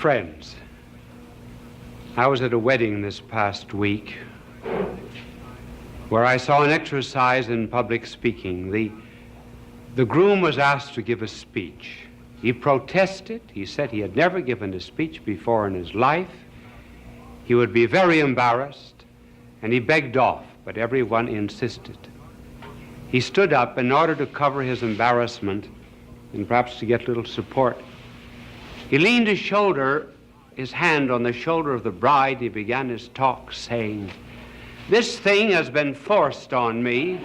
Friends, I was at a wedding this past week where I saw an exercise in public speaking. The groom was asked to give a speech. He protested. He said he had never given a speech before in his life. He would be very embarrassed, and he begged off, but everyone insisted. He stood up in order to cover his embarrassment and perhaps to get a little support. He leaned his hand on the shoulder of the bride. He began his talk saying, "This thing has been forced on me."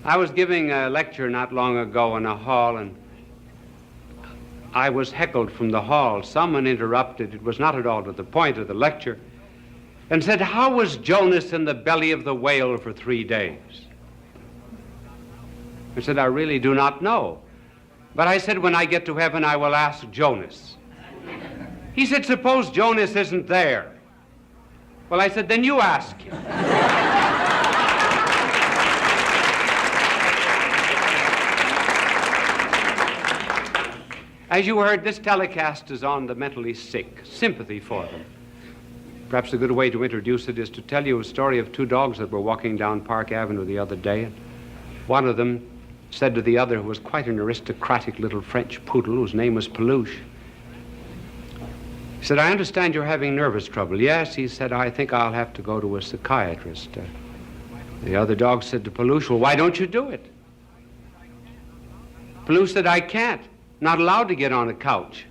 I was giving a lecture not long ago in a hall, and I was heckled from the hall. Someone interrupted, it was not at all to the point of the lecture, and said, "How was Jonas in the belly of the whale for 3 days?" I said, "I really do not know. But I said, when I get to heaven, I will ask Jonas." He said, "Suppose Jonas isn't there." Well, I said, "Then you ask him." As you heard, this telecast is on the mentally sick, sympathy for them. Perhaps a good way to introduce it is to tell you a story of 2 dogs that were walking down Park Avenue the other day. And one of them said to the other, who was quite an aristocratic little French poodle whose name was Peluche, he said, "I understand you're having nervous trouble." "Yes," he said, "I think I'll have to go to a psychiatrist." The other dog said to Peluche, "Well, why don't you do it?" Peluche said, "I can't. Not allowed to get on a couch."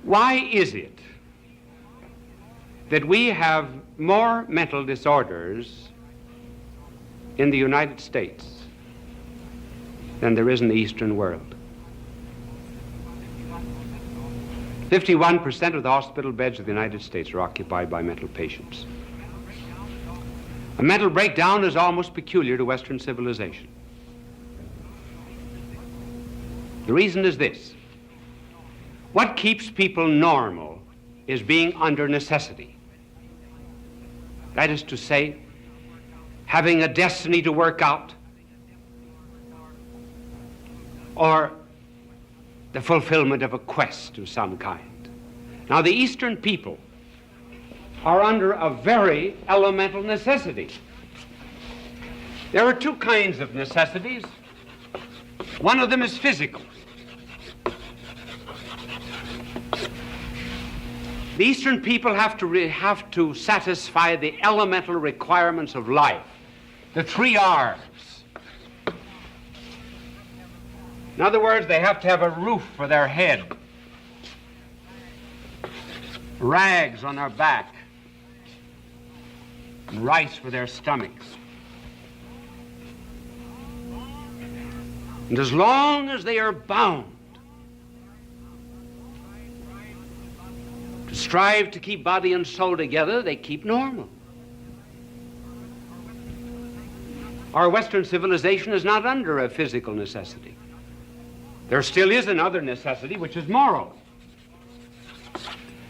Why is it that we have more mental disorders in the United States than there is in the Eastern world? 51% of the hospital beds of the United States are occupied by mental patients. A mental breakdown is almost peculiar to Western civilization. The reason is this: what keeps people normal is being under necessity. That is to say, having a destiny to work out, or the fulfillment of a quest of some kind. Now, the Eastern people are under a very elemental necessity. There are 2 kinds of necessities. One of them is physical. The Eastern people have to satisfy the elemental requirements of life, the 3 R's. In other words, they have to have a roof for their head, rags on their back, and rice for their stomachs. And as long as they are bound to strive to keep body and soul together, they keep normal. Our Western civilization is not under a physical necessity. There still is another necessity, which is moral.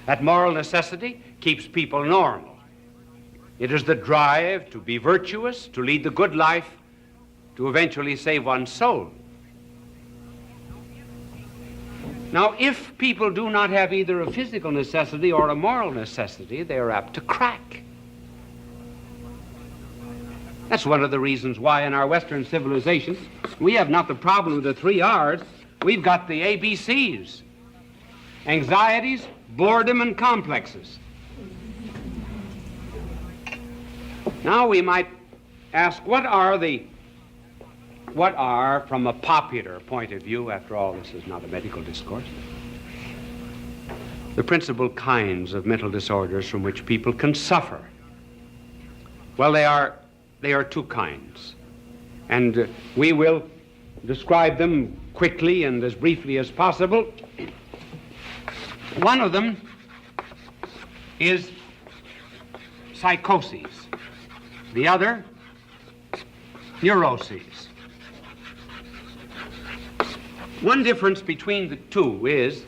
That moral necessity keeps people normal. It is the drive to be virtuous, to lead the good life, to eventually save one's soul. Now, if people do not have either a physical necessity or a moral necessity, they are apt to crack. That's one of the reasons why in our Western civilization we have not the problem of the 3 R's, we've got the ABCs: anxieties, boredom, and complexes. Now we might ask, what are, from a popular point of view, after all this is not a medical discourse, the principal kinds of mental disorders from which people can suffer? Well, they are 2 kinds, and we will describe them quickly and as briefly as possible. One of them is psychoses. The other, neuroses. One difference between the two is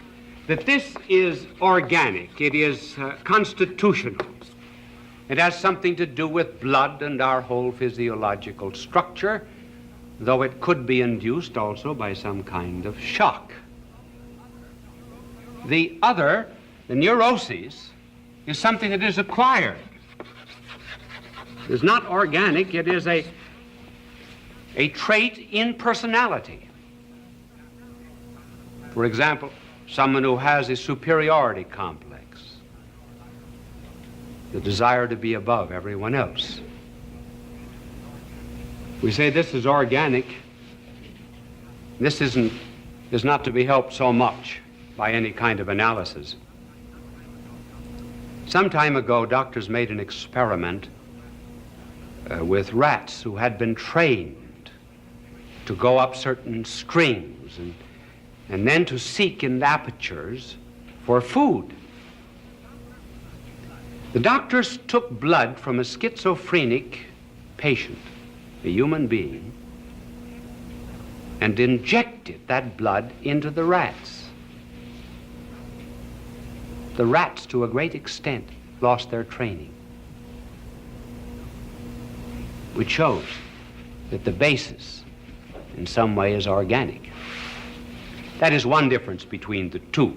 that this is organic. It is constitutional. It has something to do with blood and our whole physiological structure, though it could be induced also by some kind of shock. The other, the neuroses, is something that is acquired. It is not organic, it is a trait in personality. For example, someone who has a superiority complex, the desire to be above everyone else. We say this is organic. This is not to be helped so much by any kind of analysis. Some time ago, doctors made an experiment with rats who had been trained to go up certain strings and then to seek in apertures for food. The doctors took blood from a schizophrenic patient, a human being, and injected that blood into the rats. The rats, to a great extent, lost their training, which shows that the basis in some way is organic. That is one difference between the two.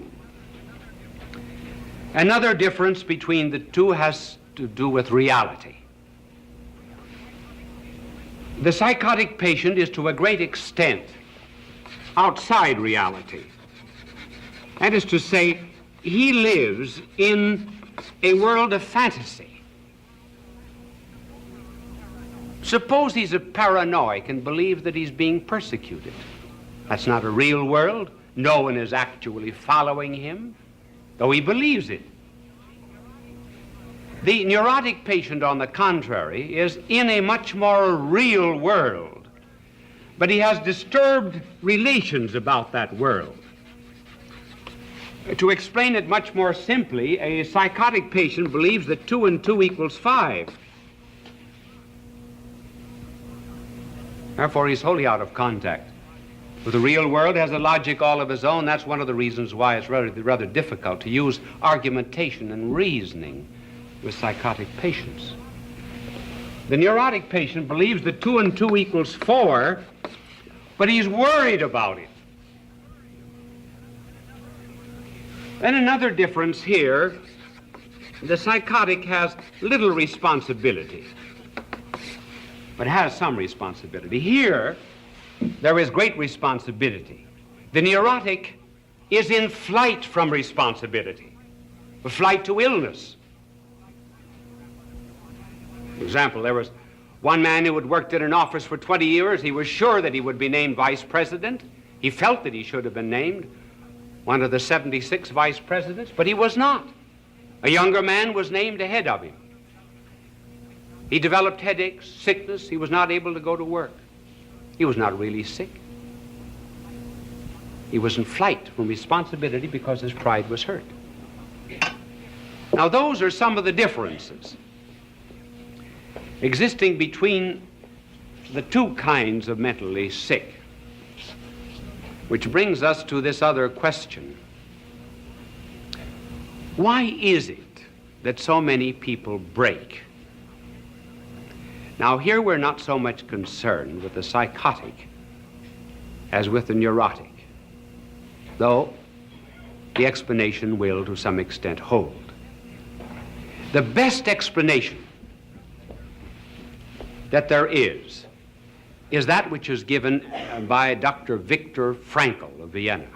Another difference between the two has to do with reality. The psychotic patient is to a great extent outside reality. That is to say, he lives in a world of fantasy. Suppose he's a paranoic and believes that he's being persecuted. That's not a real world. No one is actually following him, though he believes it. The neurotic patient, on the contrary, is in a much more real world, but he has disturbed relations about that world. To explain it much more simply, a psychotic patient believes that 2 and 2 equals 5. Therefore, he's wholly out of contact with the real world, has a logic all of his own. That's one of the reasons why it's rather difficult to use argumentation and reasoning with psychotic patients. The neurotic patient believes that 2 and 2 equals 4, but he's worried about it. Then another difference here, the psychotic has little responsibility, but has some responsibility. Here, there is great responsibility. The neurotic is in flight from responsibility, a flight to illness. For example, there was one man who had worked in an office for 20 years. He was sure that he would be named vice president. He felt that he should have been named one of the 76 vice presidents, but he was not. A younger man was named ahead of him. He developed headaches, sickness. He was not able to go to work. He was not really sick. He was in flight from responsibility because his pride was hurt. Now, those are some of the differences existing between the two kinds of mentally sick, which brings us to this other question. Why is it that so many people break? Now, here we're not so much concerned with the psychotic as with the neurotic, though the explanation will, to some extent, hold. The best explanation that there is that which is given by Dr. Viktor Frankl of Vienna.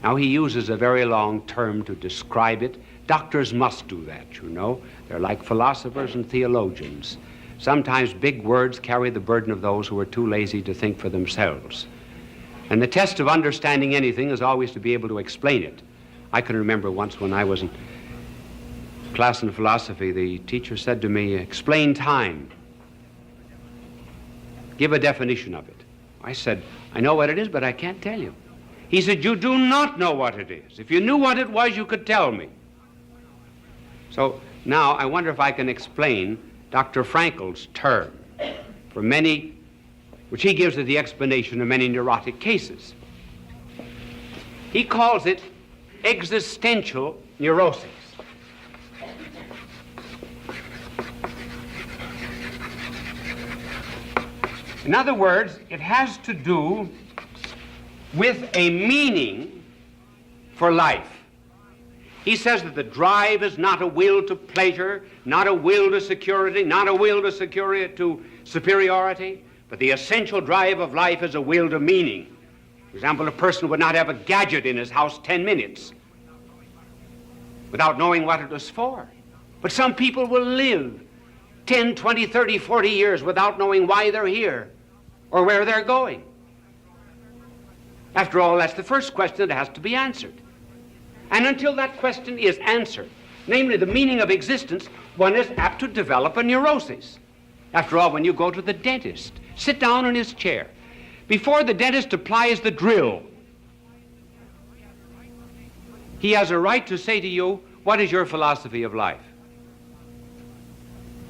Now, he uses a very long term to describe it. Doctors must do that, you know. They're like philosophers and theologians. Sometimes big words carry the burden of those who are too lazy to think for themselves. And the test of understanding anything is always to be able to explain it. I can remember once when I was in class in philosophy, the teacher said to me, "Explain time. Give a definition of it." I said, "I know what it is, but I can't tell you." He said, "You do not know what it is. If you knew what it was, you could tell me." So now I wonder if I can explain Dr. Frankl's term for many, which he gives as the explanation of many neurotic cases. He calls it existential neurosis. In other words, it has to do with a meaning for life. He says that the drive is not a will to pleasure, not a will to security, not a will to superiority, but the essential drive of life is a will to meaning. For example, a person would not have a gadget in his house 10 minutes without knowing what it was for. But some people will live 10, 20, 30, 40 years without knowing why they're here or where they're going. After all, that's the first question that has to be answered. And until that question is answered, namely the meaning of existence, one is apt to develop a neurosis. After all, when you go to the dentist, sit down in his chair. Before the dentist applies the drill, he has a right to say to you, what is your philosophy of life?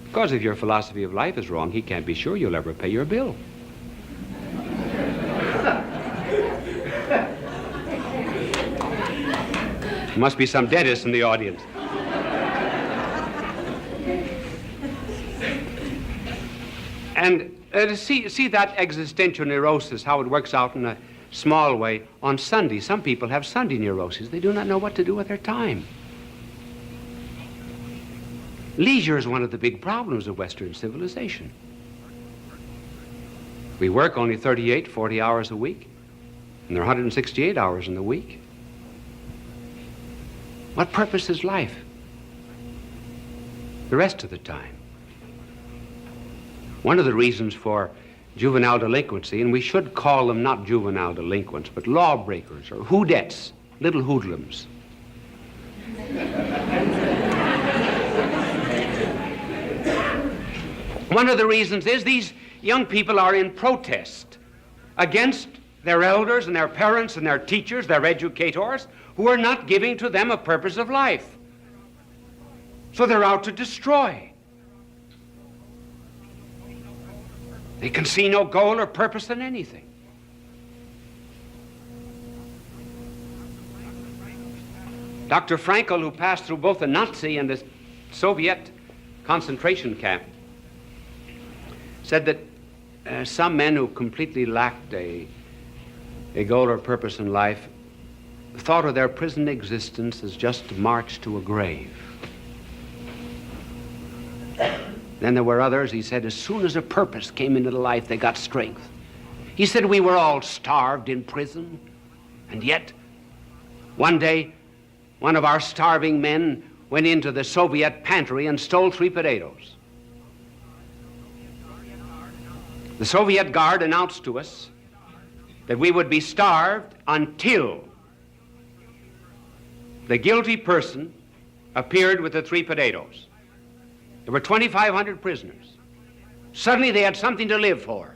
Because if your philosophy of life is wrong, he can't be sure you'll ever pay your bill. There must be some dentists in the audience. And see that existential neurosis, how it works out in a small way on Sunday. Some people have Sunday neuroses. They do not know what to do with their time. Leisure is one of the big problems of Western civilization. We work only 38, 40 hours a week, and there are 168 hours in the week. What purpose is life the rest of the time? One of the reasons for juvenile delinquency, and we should call them not juvenile delinquents, but lawbreakers or hoodettes, little hoodlums. One of the reasons is these young people are in protest against their elders and their parents and their teachers, their educators, who are not giving to them a purpose of life. So they're out to destroy. They can see no goal or purpose in anything. Dr. Frankl, who passed through both the Nazi and the Soviet concentration camp, said that some men who completely lacked a goal or purpose in life thought of their prison existence as just a march to a grave. Then there were others, he said, as soon as a purpose came into life, they got strength. He said we were all starved in prison, and yet one day one of our starving men went into the Soviet pantry and stole 3 potatoes. The Soviet guard announced to us that we would be starved until the guilty person appeared with the 3 potatoes. There were 2,500 prisoners. Suddenly they had something to live for,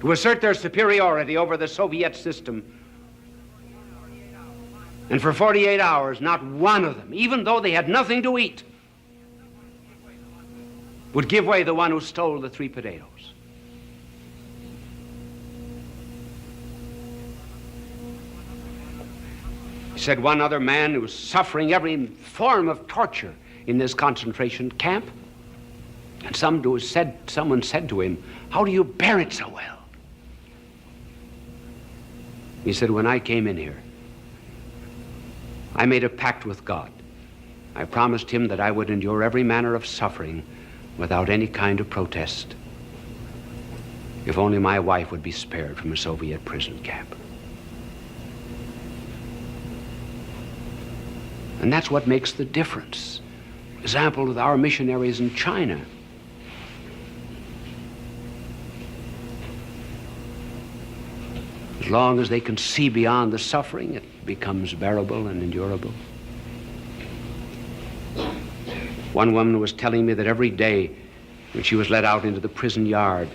to assert their superiority over the Soviet system. And for 48 hours, not one of them, even though they had nothing to eat, would give way the one who stole the 3 potatoes. He said one other man who was suffering every form of torture in this concentration camp, and someone said to him, "How do you bear it so well?" He said, "When I came in here, I made a pact with God. I promised him that I would endure every manner of suffering without any kind of protest, if only my wife would be spared from a Soviet prison camp." And that's what makes the difference. For example, with our missionaries in China. As long as they can see beyond the suffering, it becomes bearable and endurable. One woman was telling me that every day when she was let out into the prison yard,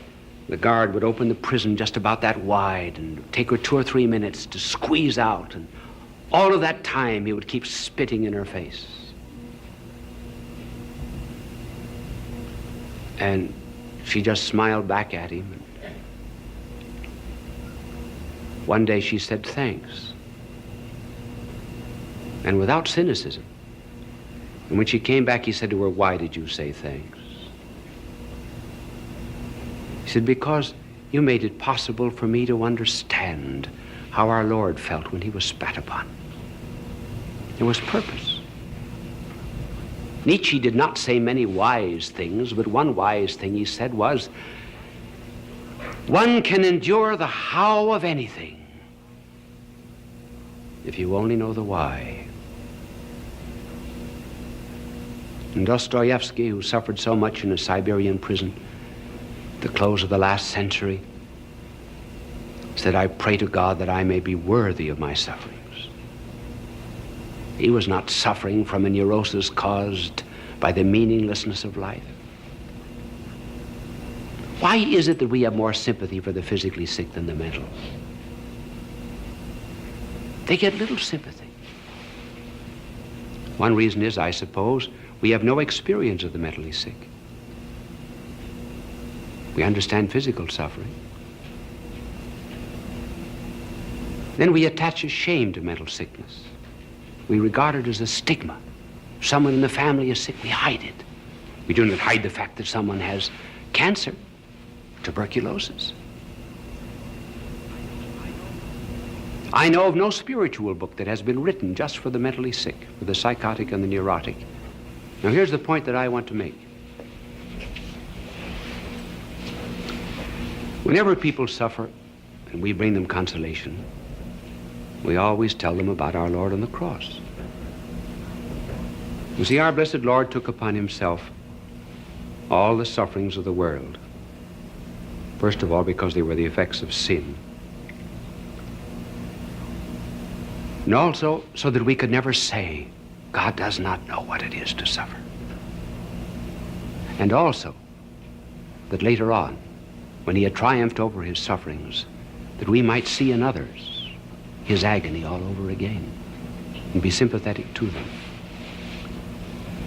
the guard would open the prison just about that wide and take her 2 or 3 minutes to squeeze out, and all of that time he would keep spitting in her face. And she just smiled back at him. One day she said, "Thanks." And without cynicism. And when she came back, he said to her, "Why did you say thanks?" He said, "Because you made it possible for me to understand how our Lord felt when he was spat upon." There was purpose. Nietzsche did not say many wise things, but one wise thing he said was, "One can endure the how of anything if you only know the why." And Dostoevsky, who suffered so much in a Siberian prison at the close of the last century, said, "I pray to God that I may be worthy of my sufferings." He was not suffering from a neurosis caused by the meaninglessness of life. Why is it that we have more sympathy for the physically sick than the mental? They get little sympathy. One reason is, I suppose, we have no experience of the mentally sick. We understand physical suffering. Then we attach a shame to mental sickness. We regard it as a stigma. If someone in the family is sick, we hide it. We do not hide the fact that someone has cancer, tuberculosis. I know of no spiritual book that has been written just for the mentally sick, for the psychotic and the neurotic. Now here's the point that I want to make. Whenever people suffer and we bring them consolation, we always tell them about our Lord on the cross. You see, our blessed Lord took upon himself all the sufferings of the world. First of all, because they were the effects of sin. And also, so that we could never say, God does not know what it is to suffer. And also, that later on, when he had triumphed over his sufferings, that we might see in others his agony all over again and be sympathetic to them.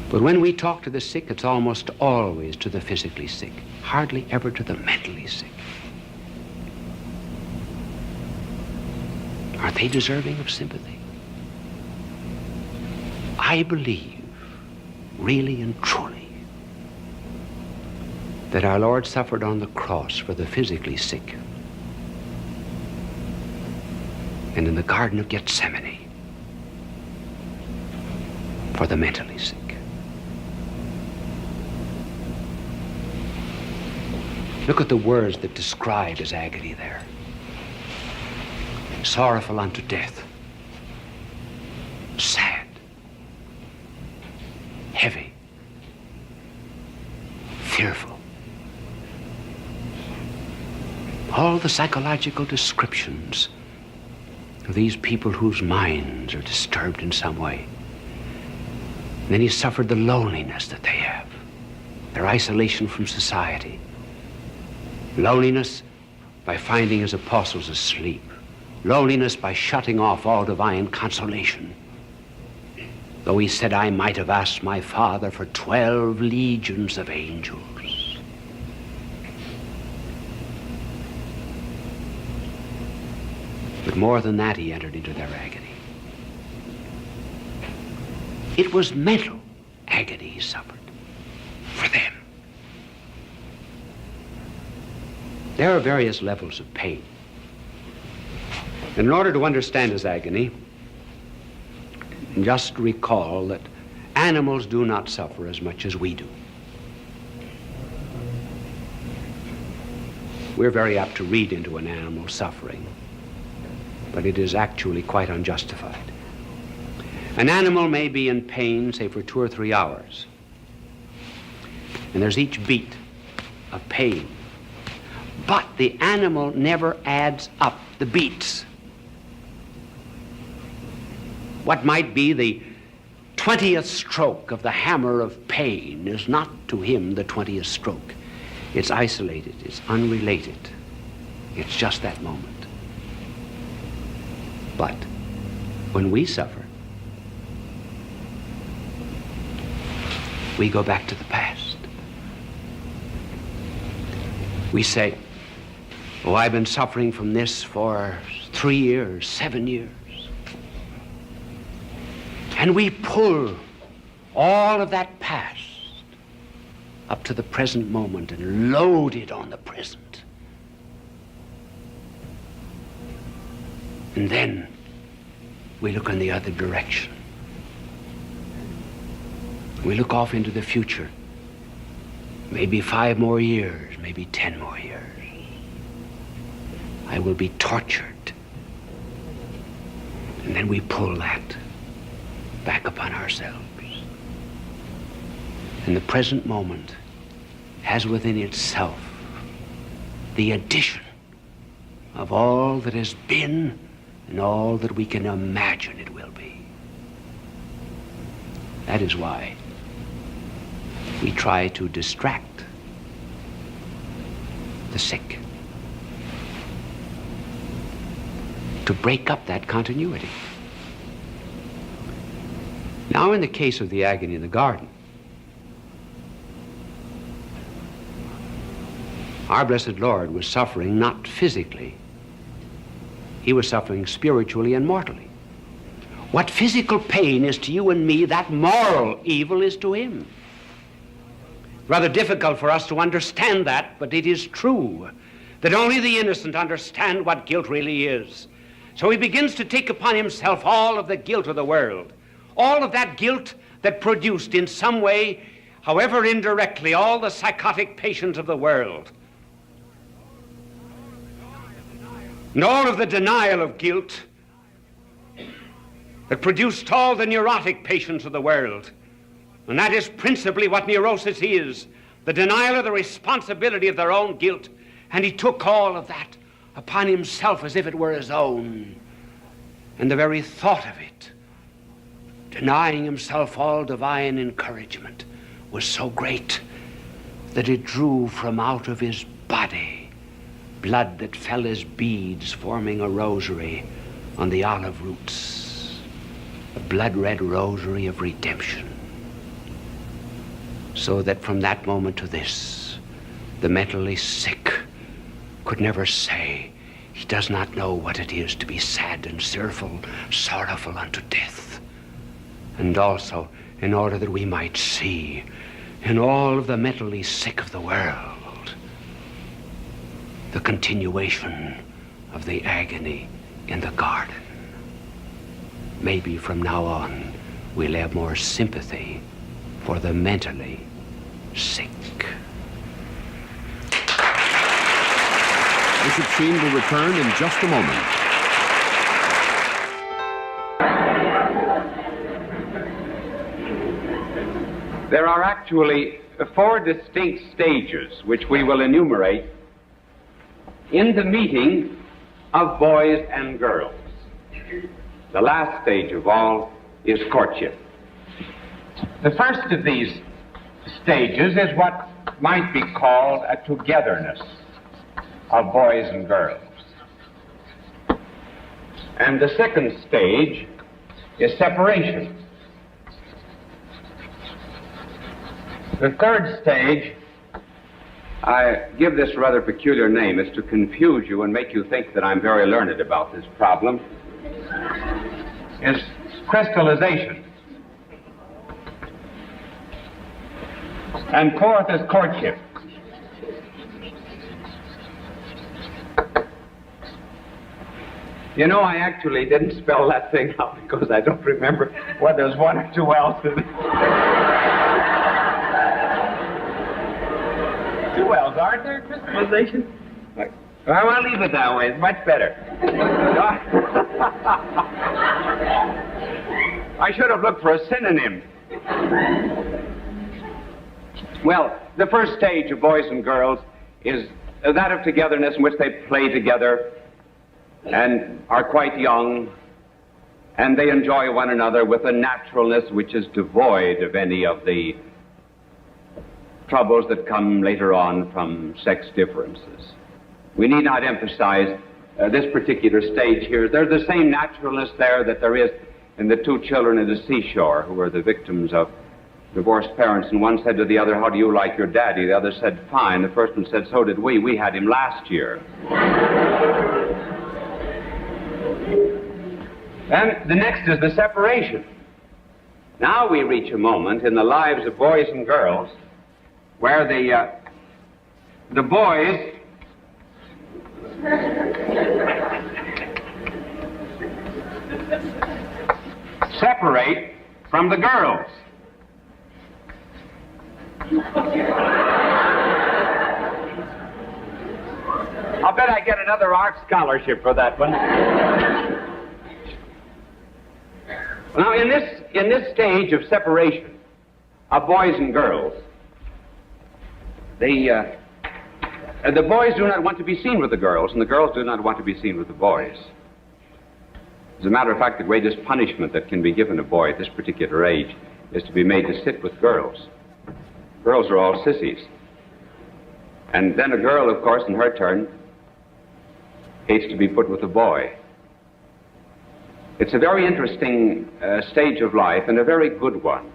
But when we talk to the sick, it's almost always to the physically sick, hardly ever to the mentally sick. Are they deserving of sympathy? I believe, really and truly, that our Lord suffered on the cross for the physically sick, and in the Garden of Gethsemane for the mentally sick. Look at the words that describe his agony there. Sorrowful unto death, sad, heavy, fearful. All the psychological descriptions of these people whose minds are disturbed in some way. And then he suffered the loneliness that they have, their isolation from society. Loneliness by finding his apostles asleep. Loneliness by shutting off all divine consolation. Though he said, I might have asked my Father for 12 legions of angels. But more than that, he entered into their agony. It was mental agony he suffered for them. There are various levels of pain. And in order to understand his agony, just recall that animals do not suffer as much as we do. We're very apt to read into an animal suffering, but it is actually quite unjustified. An animal may be in pain, say, for 2 or 3 hours, and there's each beat of pain. But the animal never adds up the beats. What might be the 20th stroke of the hammer of pain is not to him the 20th stroke. It's isolated, it's unrelated. It's just that moment. But when we suffer, we go back to the past. We say, oh, I've been suffering from this for 3 years, 7 years. And we pull all of that past up to the present moment and load it on the present. And then we look in the other direction. We look off into the future. Maybe 5 more years, maybe 10 more years. I will be tortured. And then we pull that back upon ourselves. And the present moment has within itself the addition of all that has been and all that we can imagine it will be. That is why we try to distract the sick, to break up that continuity. Now, in the case of the agony in the garden, our blessed Lord was suffering not physically. He was suffering spiritually and mortally. What physical pain is to you and me, that moral evil is to him. Rather difficult for us to understand that, but it is true that only the innocent understand what guilt really is. So he begins to take upon himself all of the guilt of the world, all of that guilt that produced in some way, however indirectly, all the psychotic patients of the world. And all of the denial of guilt that produced all the neurotic patients of the world. And that is principally what neurosis is, the denial of the responsibility of their own guilt. And he took all of that upon himself as if it were his own. And the very thought of it, denying himself all divine encouragement, was so great that it drew from out of his body blood that fell as beads forming a rosary on the olive roots, a blood-red rosary of redemption. So that from that moment to this, the mentally sick could never say he does not know what it is to be sad and sorrowful unto death. And also, in order that we might see in all of the mentally sick of the world the continuation of the agony in the garden. Maybe from now on we'll have more sympathy for the mentally sick. Bishop Sheen will return in just a moment. There are actually 4 distinct stages which we will enumerate in the meeting of boys and girls. The last stage of all is courtship. The first of these stages is what might be called a togetherness of boys and girls. And the second stage is separation. The third stage, I give this rather peculiar name, is to confuse you and make you think that I'm very learned about this problem, is crystallization. And fourth is courtship. You know, I actually didn't spell that thing out because I don't remember whether there's 1 or 2 L's in it. 2 L's, aren't there? Crystallization? Well, I'll leave it that way. It's much better. I should have looked for a synonym. Well, the first stage of boys and girls is that of togetherness in which they play together and are quite young, and they enjoy one another with a naturalness which is devoid of any of the troubles that come later on from sex differences. We need not emphasize this particular stage here. There's the same naturalness there that there is in the 2 children at the seashore who were the victims of divorced parents, and one said to the other, "How do you like your daddy?" The other said, "Fine." The first one said, "So did we. We had him last year." And the next is the separation. Now we reach a moment in the lives of boys and girls where the boys separate from the girls. I'll bet I get another art scholarship for that one. Now, in this stage of separation of boys and girls, the boys do not want to be seen with the girls, and the girls do not want to be seen with the boys. As a matter of fact, the greatest punishment that can be given a boy at this particular age is to be made to sit with girls. Girls are all sissies. And then a girl, of course, in her turn, hates to be put with a boy. It's a very interesting stage of life, and a very good one,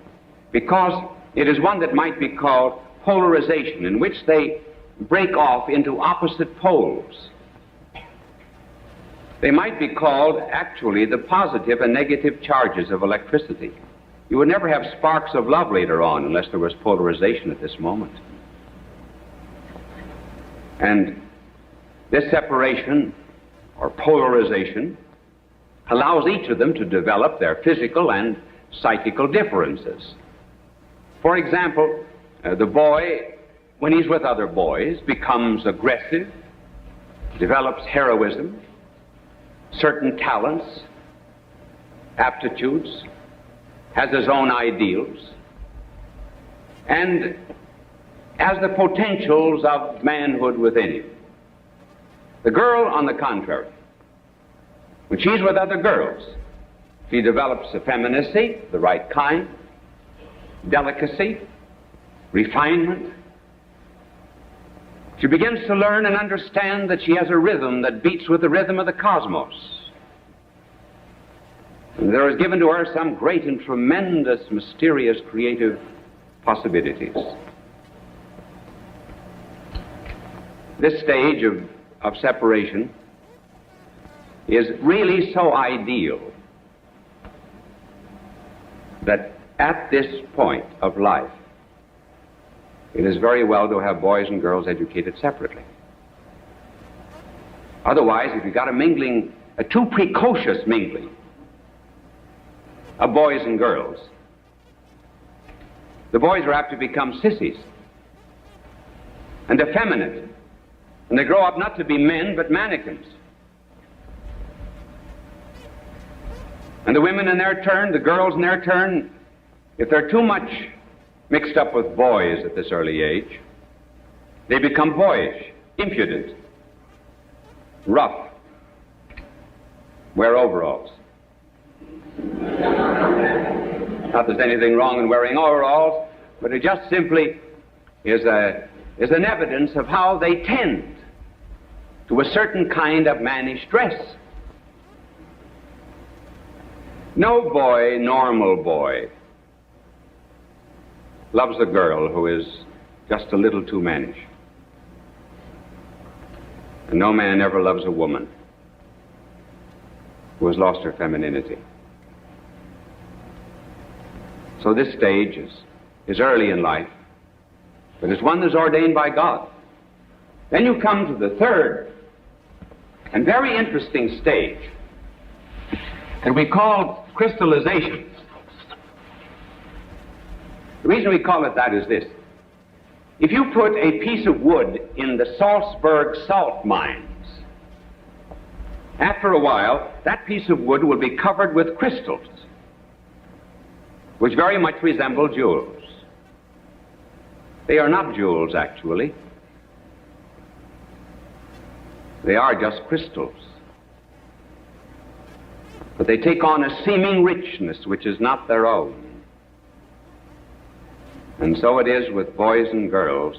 because it is one that might be called polarization, in which they break off into opposite poles. They might be called, actually, the positive and negative charges of electricity. You would never have sparks of love later on unless there was polarization at this moment. And this separation, or polarization, allows each of them to develop their physical and psychical differences. For example, the boy, when he's with other boys, becomes aggressive, develops heroism, certain talents, aptitudes, has his own ideals, and has the potentials of manhood within him. The girl, on the contrary, when she's with other girls, she develops effeminacy, the right kind, delicacy, refinement. She begins to learn and understand that she has a rhythm that beats with the rhythm of the cosmos. And there is given to her some great and tremendous, mysterious, creative possibilities. This stage of separation is really so ideal that at this point of life, it is very well to have boys and girls educated separately. Otherwise, if you've got a too precocious mingling of boys and girls, the boys are apt to become sissies and effeminate, and they grow up not to be men but mannequins. And the women in their turn, the girls in their turn, if they're too much mixed up with boys at this early age, they become boyish, impudent, rough, wear overalls. Not that there's anything wrong in wearing overalls, but it just simply is an evidence of how they tend to a certain kind of mannish dress. No boy, normal boy, loves a girl who is just a little too mannish. And no man ever loves a woman who has lost her femininity. So this stage is early in life, but it's one that's ordained by God. Then you come to the third and very interesting stage that we call crystallization. The reason we call it that is this. If you put a piece of wood in the Salzburg salt mines, after a while, that piece of wood will be covered with crystals, which very much resemble jewels. They are not jewels, actually. They are just crystals. But they take on a seeming richness which is not their own. And so it is with boys and girls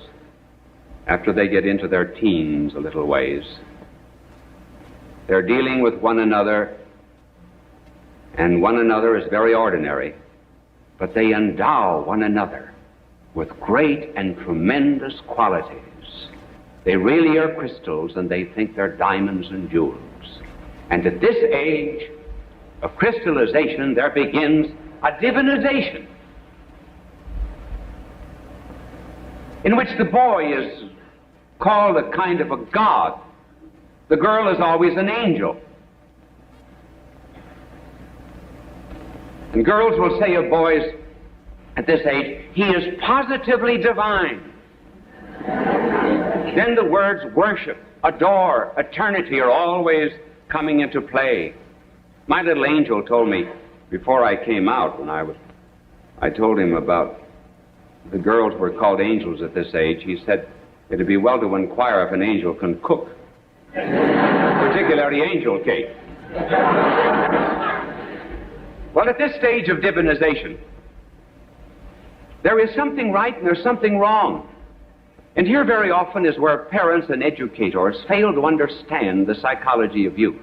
after they get into their teens a little ways. They're dealing with one another, and one another is very ordinary, but they endow one another with great and tremendous qualities. They really are crystals, and they think they're diamonds and jewels. And at this age, of crystallization, there begins a divinization, in which the boy is called a kind of a god. The girl is always an angel. And girls will say of boys at this age, he is positively divine. Then the words worship, adore, eternity are always coming into play. My little angel told me before I came out, when I told him about the girls were called angels at this age, he said it'd be well to inquire if an angel can cook, particularly angel cake. Well, at this stage of divinization, there is something right and there's something wrong. And here very often is where parents and educators fail to understand the psychology of youth,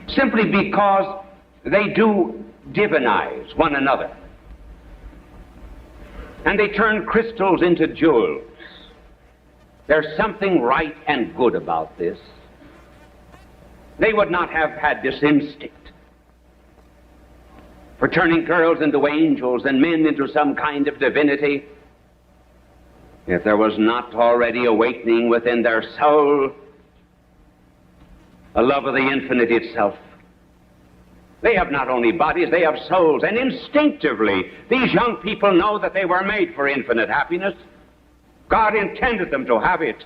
simply because they do divinize one another. And they turn crystals into jewels. There's something right and good about this. They would not have had this instinct for turning girls into angels and men into some kind of divinity if there was not already awakening within their soul a love of the infinite itself. They have not only bodies, they have souls, and instinctively these young people know that they were made for infinite happiness. God intended them to have it.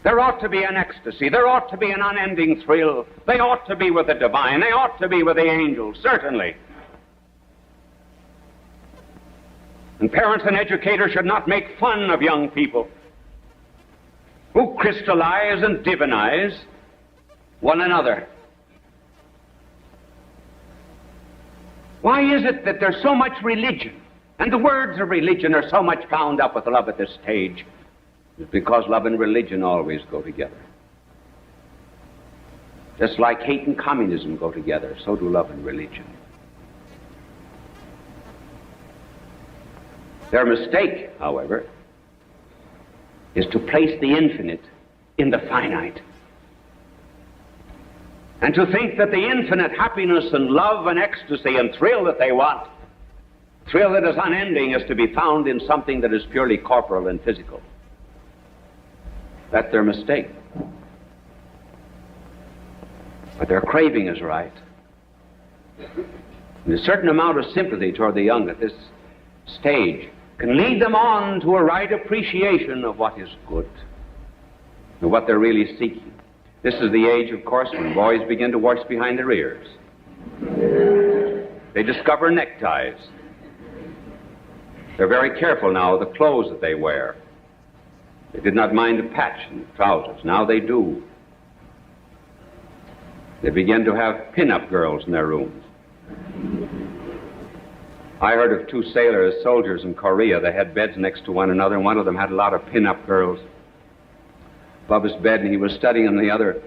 There ought to be an ecstasy. There ought to be an unending thrill. They ought to be with the divine. They ought to be with the angels, certainly. And parents and educators should not make fun of young people who crystallize and divinize one another. Why is it that there's so much religion, and the words of religion are so much bound up with love at this stage? It's because love and religion always go together. Just like hate and communism go together, so do love and religion. Their mistake, however, is to place the infinite in the finite, and to think that the infinite happiness and love and ecstasy and thrill that they want, thrill that is unending, is to be found in something that is purely corporal and physical. That's their mistake. But their craving is right. And a certain amount of sympathy toward the young at this stage can lead them on to a right appreciation of what is good and what they're really seeking. This is the age, of course, when boys begin to wash behind their ears. They discover neckties. They're very careful now of the clothes that they wear. They did not mind a patch in the trousers. Now they do. They begin to have pin-up girls in their rooms. I heard of two soldiers in Korea. They had beds next to one another, and one of them had a lot of pin-up girls above his bed, and he was studying them. The other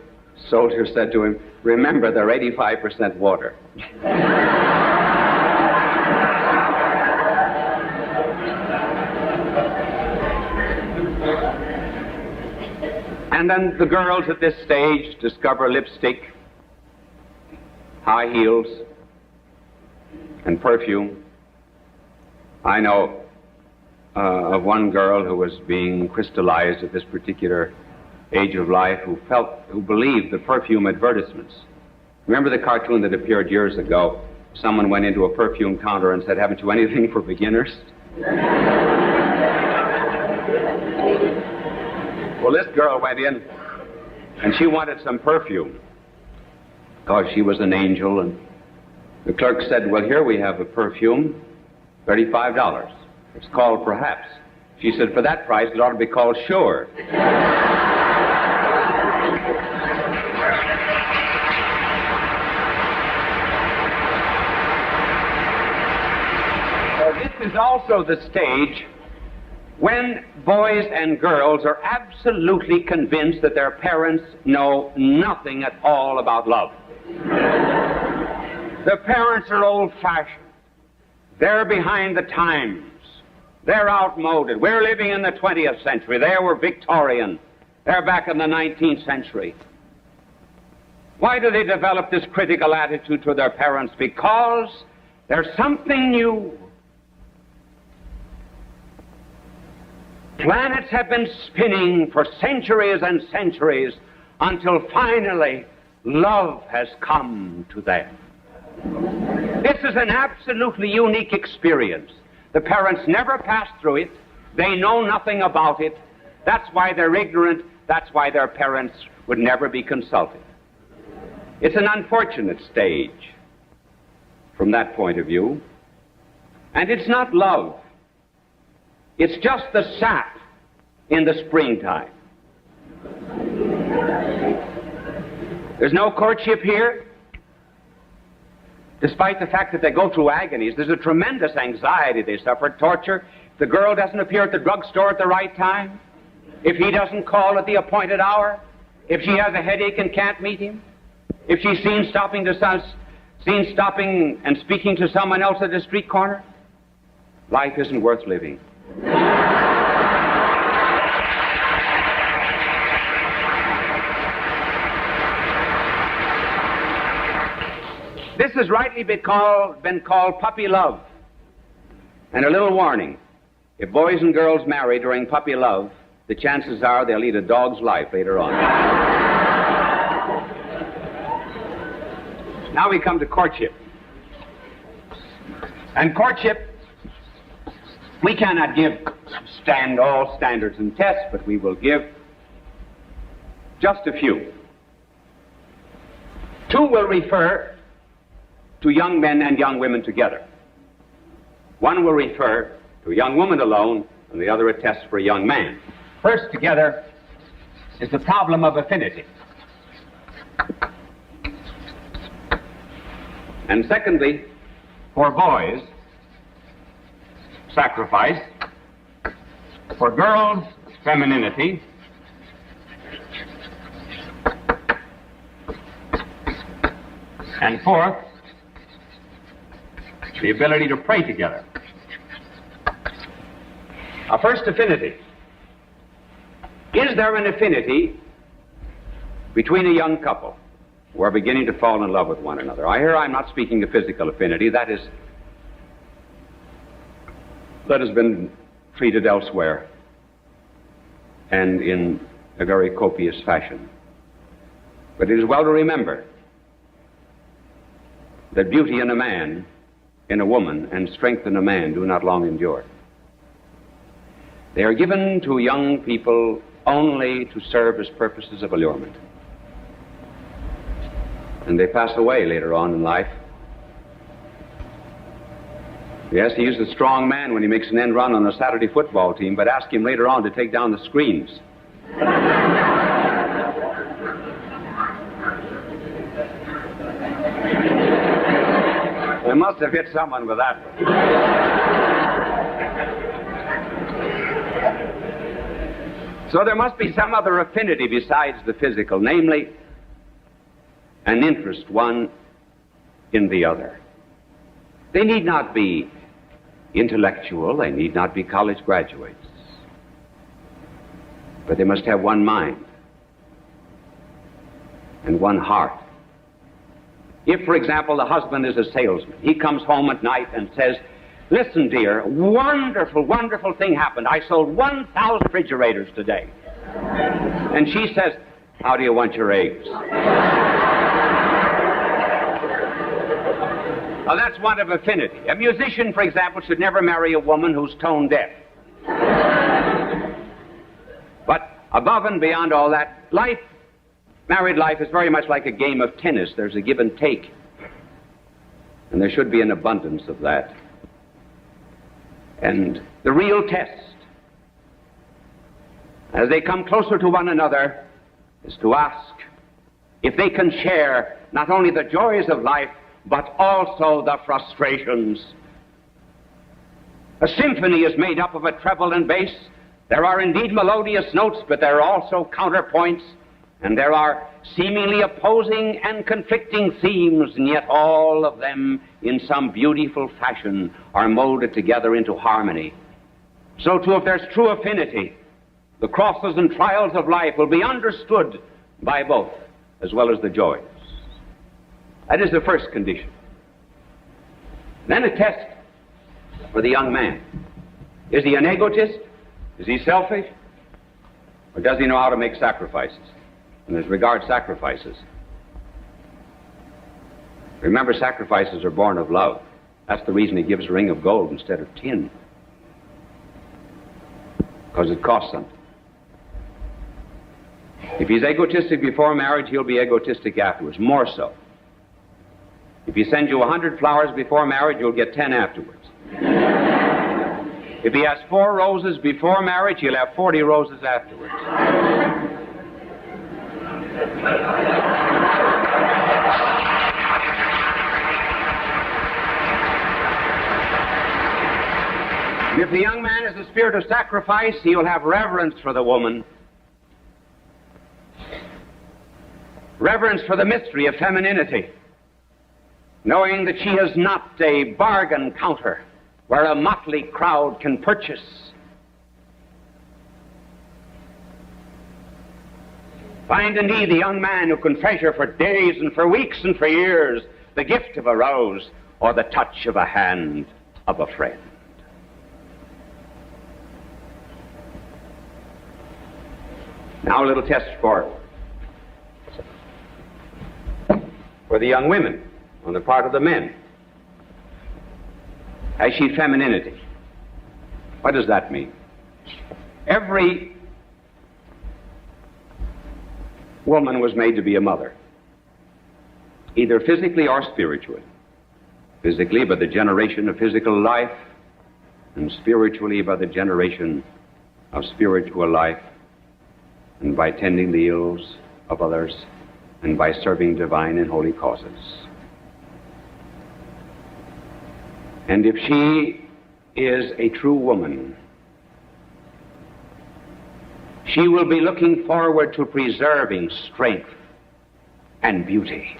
soldier said to him, "Remember, they're 85% water." And then the girls at this stage discover lipstick, high heels, and perfume. I know of one girl who was being crystallized at this particular age of life, who believed the perfume advertisements. Remember the cartoon that appeared years ago? Someone went into a perfume counter and said, "Haven't you anything for beginners?" Well, this girl went in, and she wanted some perfume, because she was an angel, and the clerk said, "Well, here we have a perfume, $35. It's called Perhaps." She said, "For that price, it ought to be called Sure." So this is also the stage when boys and girls are absolutely convinced that their parents know nothing at all about love. The parents are old-fashioned. They're behind the times. They're outmoded. We're living in the 20th century. They were Victorian. They're back in the 19th century. Why do they develop this critical attitude to their parents? Because there's something new. Planets have been spinning for centuries and centuries until finally love has come to them. This is an absolutely unique experience. The parents never passed through it. They know nothing about it. That's why they're ignorant. That's why their parents would never be consulted. It's an unfortunate stage from that point of view. And it's not love. It's just the sap in the springtime. There's no courtship here. Despite the fact that they go through agonies, there's a tremendous anxiety they suffer, torture. If the girl doesn't appear at the drugstore at the right time, if he doesn't call at the appointed hour, if she has a headache and can't meet him, if she's seen stopping and speaking to someone else at the street corner, life isn't worth living. This has rightly been called puppy love. And a little warning, if boys and girls marry during puppy love, the chances are they'll lead a dog's life later on. Now we come to courtship. And courtship, we cannot give all standards and tests, but we will give just a few. Two will refer to young men and young women together. One will refer to a young woman alone, and the other a test for a young man. First together is the problem of affinity. And secondly, for boys, sacrifice. For girls, femininity. And fourth, the ability to pray together. Now, first, affinity. Is there an affinity between a young couple who are beginning to fall in love with one another? I'm not speaking of physical affinity. That has been treated elsewhere and in a very copious fashion. But it is well to remember that beauty in a man, in a woman, and strength in a man do not long endure. They are given to young people only to serve as purposes of allurement. And they pass away later on in life. Yes, he is a strong man when he makes an end run on a Saturday football team, but ask him later on to take down the screens. I must have hit someone with that one. So there must be some other affinity besides the physical, namely an interest one in the other. They need not be intellectual, they need not be college graduates, but they must have one mind and one heart. If, for example, the husband is a salesman, he comes home at night and says, "Listen, dear, wonderful, wonderful thing happened. I sold 1,000 refrigerators today." And she says, "How do you want your eggs?" Now, that's one of affinity. A musician, for example, should never marry a woman who's tone deaf. But above and beyond all that, married life is very much like a game of tennis. There's a give and take. And there should be an abundance of that. And the real test, as they come closer to one another, is to ask if they can share not only the joys of life, but also the frustrations. A symphony is made up of a treble and bass. There are indeed melodious notes, but there are also counterpoints, and there are seemingly opposing and conflicting themes, and yet all of them, in some beautiful fashion, are molded together into harmony. So too, if there's true affinity, the crosses and trials of life will be understood by both, as well as the joys. That is the first condition. Then a test for the young man. Is he an egotist? Is he selfish? Or does he know how to make sacrifices? And as regards sacrifices, remember, sacrifices are born of love. That's the reason he gives a ring of gold instead of tin. Because it costs something. If he's egotistic before marriage, he'll be egotistic afterwards, more so. If he sends you 100 flowers before marriage, you'll get 10 afterwards. If he has 4 roses before marriage, he'll have 40 roses afterwards. And if the young man has a spirit of sacrifice, he will have reverence for the woman. Reverence for the mystery of femininity, knowing that she is not a bargain counter where a motley crowd can purchase. Find indeed the young man who can treasure for days and for weeks and for years the gift of a rose or the touch of a hand of a friend. Now a little test for the young women on the part of the men. Has she femininity? What does that mean? Every woman was made to be a mother, either physically or spiritually. Physically by the generation of physical life, and spiritually by the generation of spiritual life, and by tending the ills of others, and by serving divine and holy causes. And if she is a true woman, she will be looking forward to preserving strength and beauty.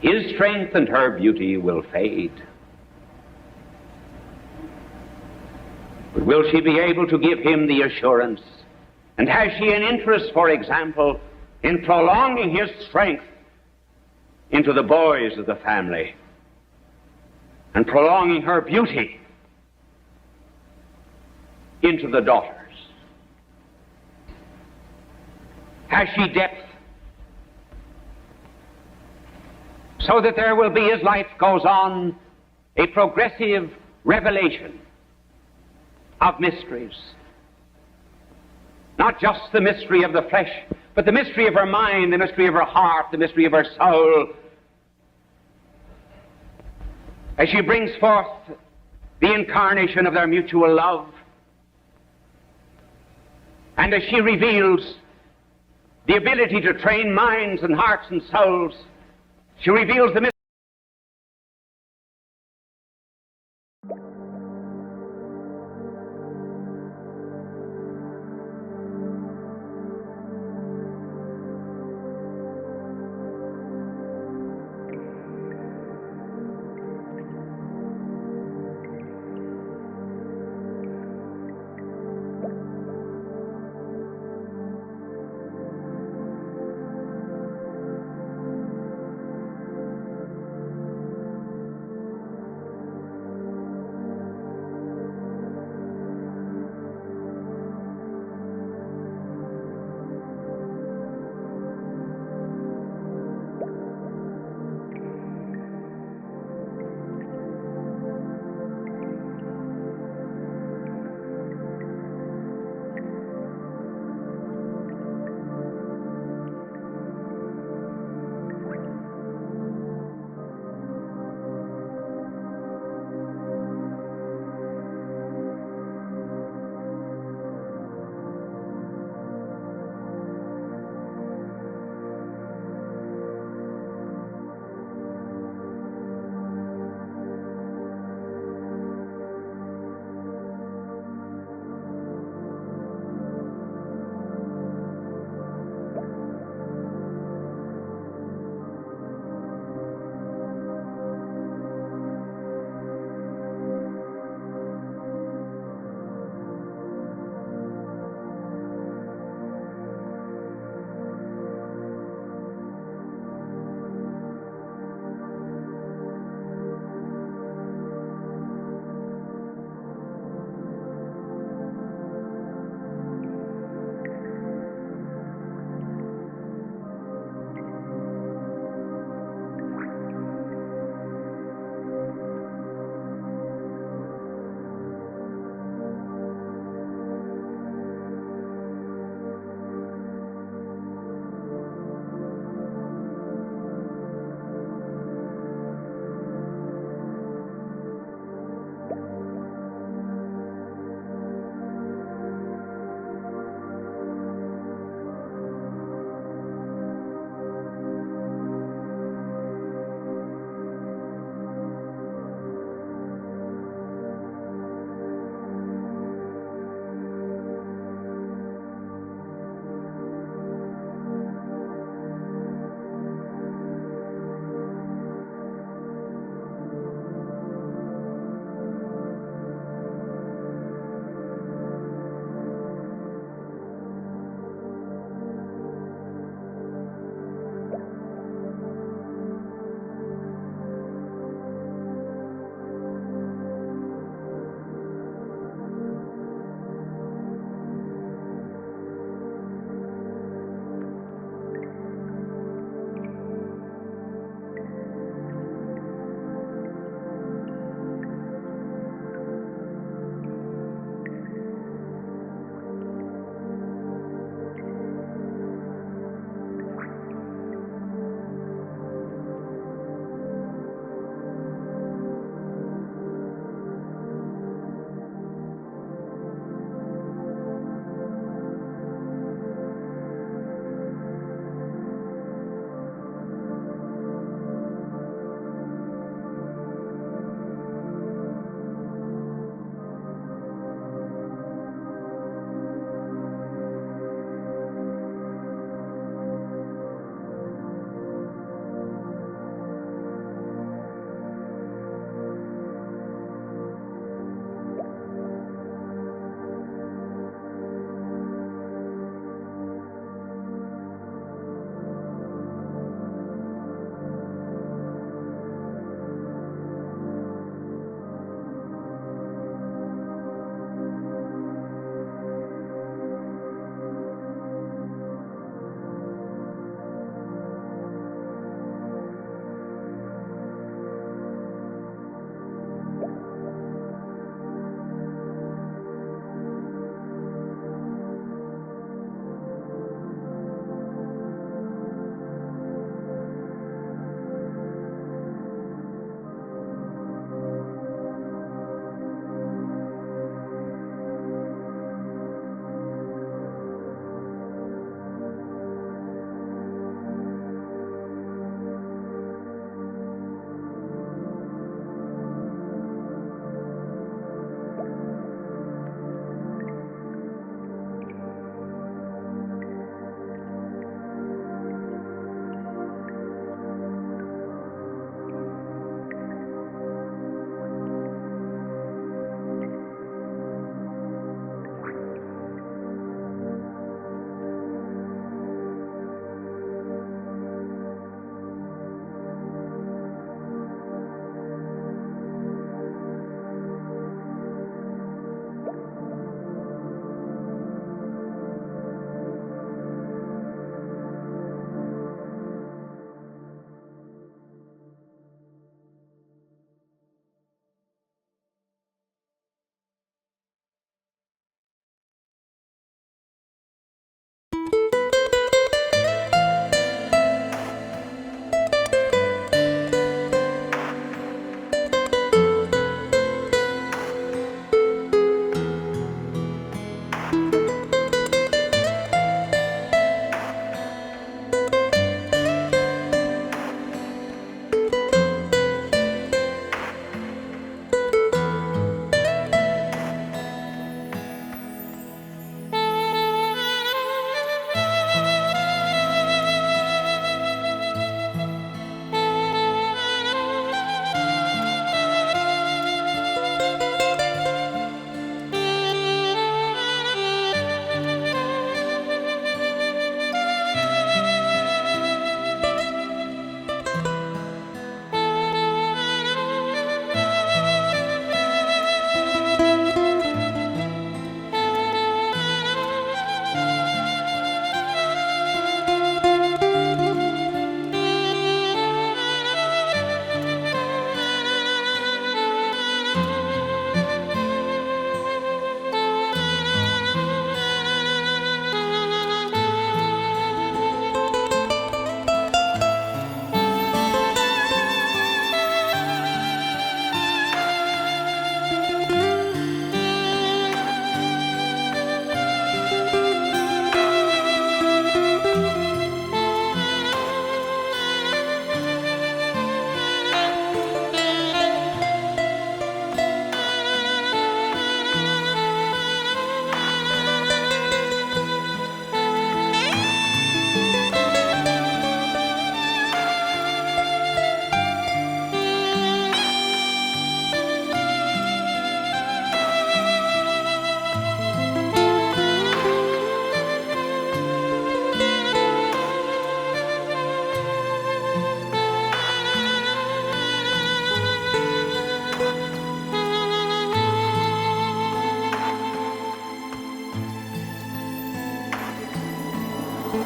His strength and her beauty will fade. But will she be able to give him the assurance? And has she an interest, for example, in prolonging his strength into the boys of the family and prolonging her beauty into the daughters? Has she depth so that there will be, as life goes on, a progressive revelation of mysteries? Not just the mystery of the flesh, but the mystery of her mind, the mystery of her heart, the mystery of her soul. As she brings forth the incarnation of their mutual love, and as she reveals the ability to train minds and hearts and souls, she reveals the mystery.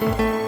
you.